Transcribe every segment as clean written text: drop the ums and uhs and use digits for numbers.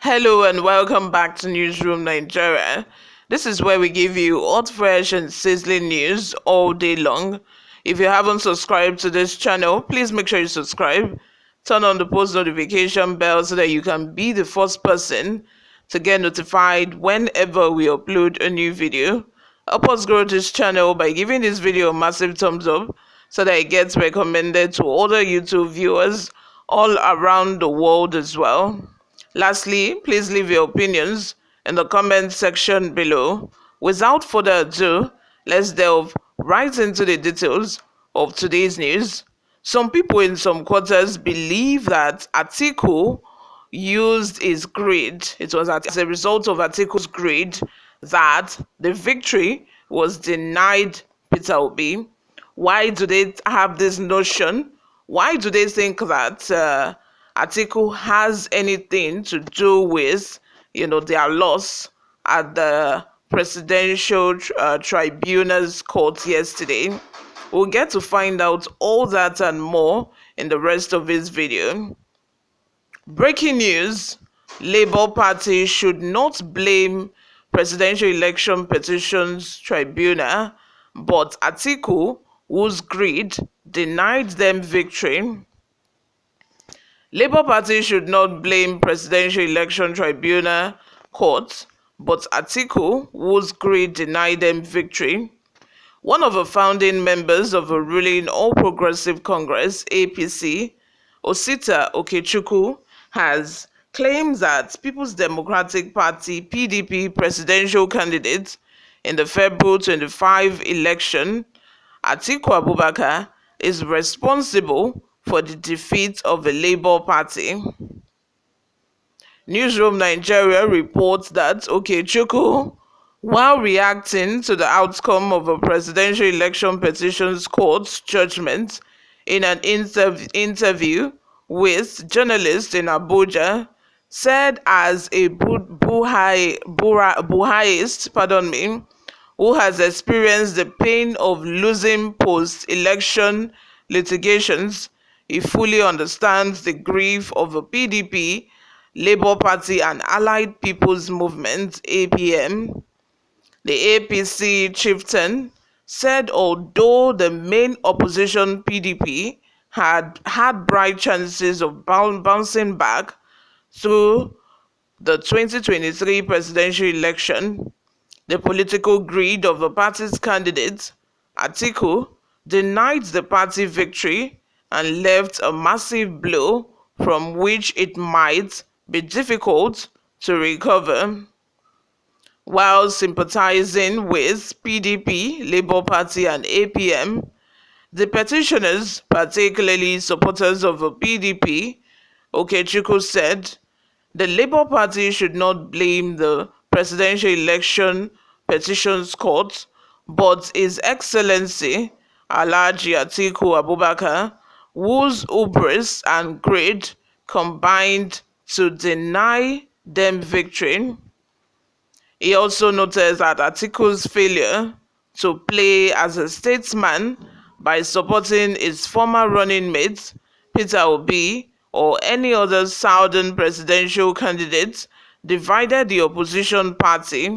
Hello and welcome back to Newsroom Nigeria. This is where we give you hot, fresh, and sizzling news all day long. If you haven't subscribed to this channel, please make sure you subscribe. Turn on the post notification bell so that you can be the first person to get notified whenever we upload a new video. Help us grow this channel by giving this video a massive thumbs up so that it gets recommended to other YouTube viewers all around the world as well. Lastly, please leave your opinions in the comment section below. Without further ado, let's delve right into the details of today's news. Some people in some quarters believe that Atiku used his greed. It was as a result of Atiku's greed that the victory was denied Peter Obi. Why do they have this notion? Why do they think that Atiku has anything to do with, their loss at the presidential tribunal's court yesterday? We'll get to find out all that and more in the rest of this video. Breaking news: Labour Party should not blame presidential election petitions tribunal, but Atiku, whose greed denied them victory. Labour Party should not blame Presidential Election Tribunal court, but Atiku, whose greed denied them victory. One of the founding members of the ruling All Progressive Congress, APC, Osita Okechukwu, has claimed that People's Democratic Party, PDP, presidential candidate in the February 25 election, Atiku Abubakar, is responsible for the defeat of the Labour Party. Newsroom Nigeria reports that Okechukwu, while reacting to the outcome of a presidential election petitions court's judgment in an interview with journalists in Abuja, said as a Buhaist, who has experienced the pain of losing post-election litigations, he fully understands the grief of the PDP, Labour Party and Allied People's Movement, APM. The APC chieftain said although the main opposition PDP had bright chances of bouncing back through the 2023 presidential election, the political greed of the party's candidate, Atiku, denied the party victory and left a massive blow from which it might be difficult to recover. While sympathizing with PDP, Labour Party and APM, the petitioners, particularly supporters of the PDP, Okechukwu said, the Labour Party should not blame the presidential election petitions court, but His Excellency Alhaji Atiku Abubakar, whose hubris and greed combined to deny them victory. He also noted that Atiku's failure to play as a statesman by supporting his former running mate, Peter Obi, or any other southern presidential candidate divided the opposition party.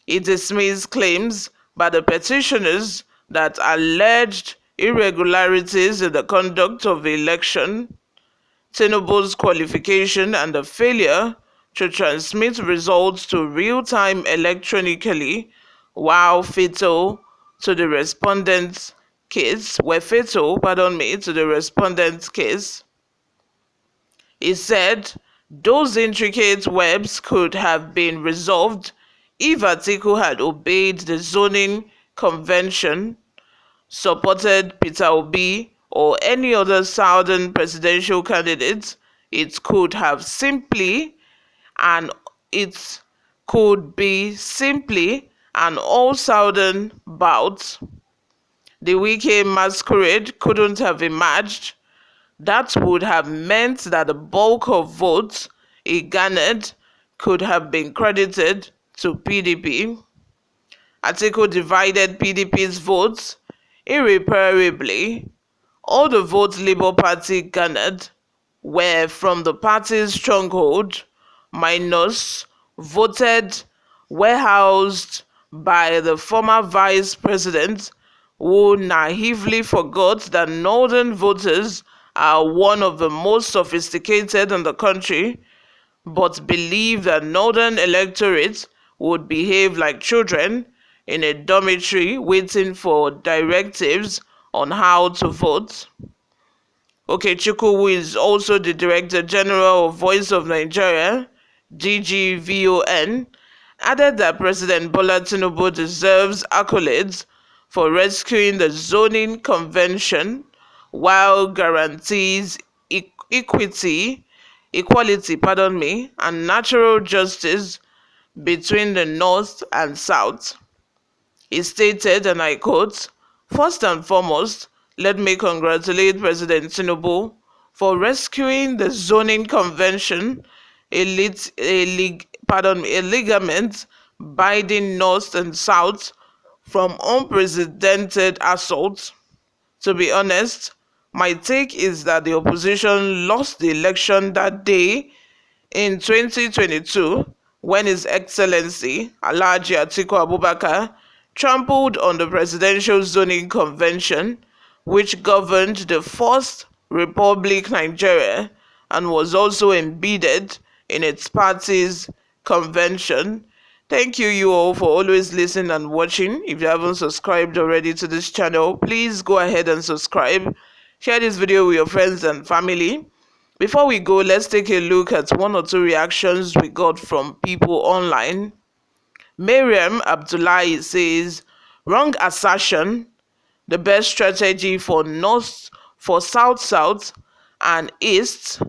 He dismissed claims by the petitioners that alleged irregularities in the conduct of the election, Tinubu's qualification and the failure to transmit results to real-time electronically were fatal to the respondent's case. He said those intricate webs could have been resolved if Atiku had obeyed the zoning convention, supported Peter Obi or any other southern presidential candidate. It could have simply and it could be simply an all-southern bout. The weekend masquerade couldn't have emerged. That would have meant that the bulk of votes it garnered could have been credited to PDP. Atiku divided PDP's votes irreparably. All the votes Labour Party garnered were from the party's stronghold, minus voted warehoused by the former vice president, who naively forgot that northern voters are one of the most sophisticated in the country, but believed that northern electorates would behave like children in a dormitory waiting for directives on how to vote. Okechukwu, who is also the Director General of Voice of Nigeria, DGVON, added that President Bola Tinubu deserves accolades for rescuing the zoning convention while guarantees equality, and natural justice between the North and South. He stated, and I quote, "First and foremost, let me congratulate President Tinubu for rescuing the zoning convention, a ligament binding North and South from unprecedented assault. To be honest, my take is that the opposition lost the election that day in 2022, when His Excellency Alhaji Atiku Abubakar trampled on the Presidential Zoning Convention, which governed the First Republic Nigeria and was also embedded in its party's convention." Thank you all for always listening and watching. If you haven't subscribed already to this channel, please go ahead and subscribe. Share this video with your friends and family. Before we go, let's take a look at one or two reactions we got from people online. Miriam Abdullahi says, "Wrong assertion. The best strategy for South and East,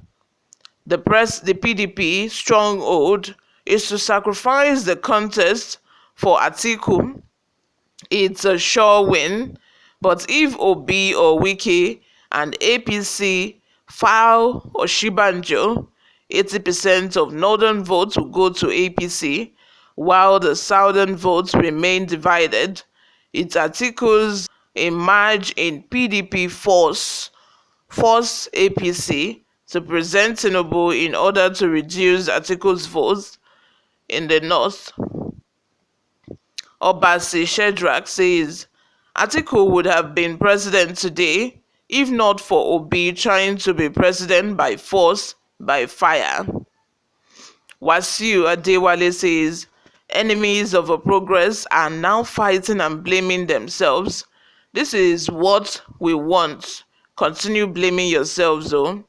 the PDP stronghold, is to sacrifice the contest for Atiku. It's a sure win. But if Obi or Wike and APC file Oshibanjo, 80% of northern votes will go to APC, while the southern votes remain divided. It's Atiku's emerge in PDP force APC to present Tinubu in order to reduce Atiku's votes in the north." Obasi Shedrack says, "Atiku would have been president today if not for Obi trying to be president by force, by fire." Wasiu Adewale says, "Enemies of progress are now fighting and blaming themselves. This is what we want. Continue blaming yourselves though."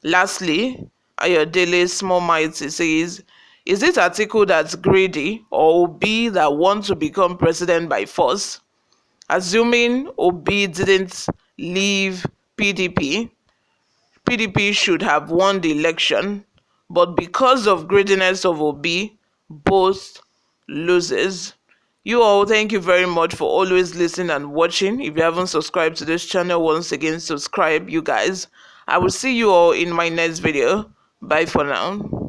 Lastly, Ayodele Small Mighty says, "Is it Atiku that's greedy or Obi that wants to become president by force? Assuming Obi didn't leave PDP, PDP should have won the election, but because of greediness of Obi, both loses." You all, thank you very much for always listening and watching. If you haven't subscribed to this channel, once again, subscribe, you guys. I will see you all in my next video. Bye for now.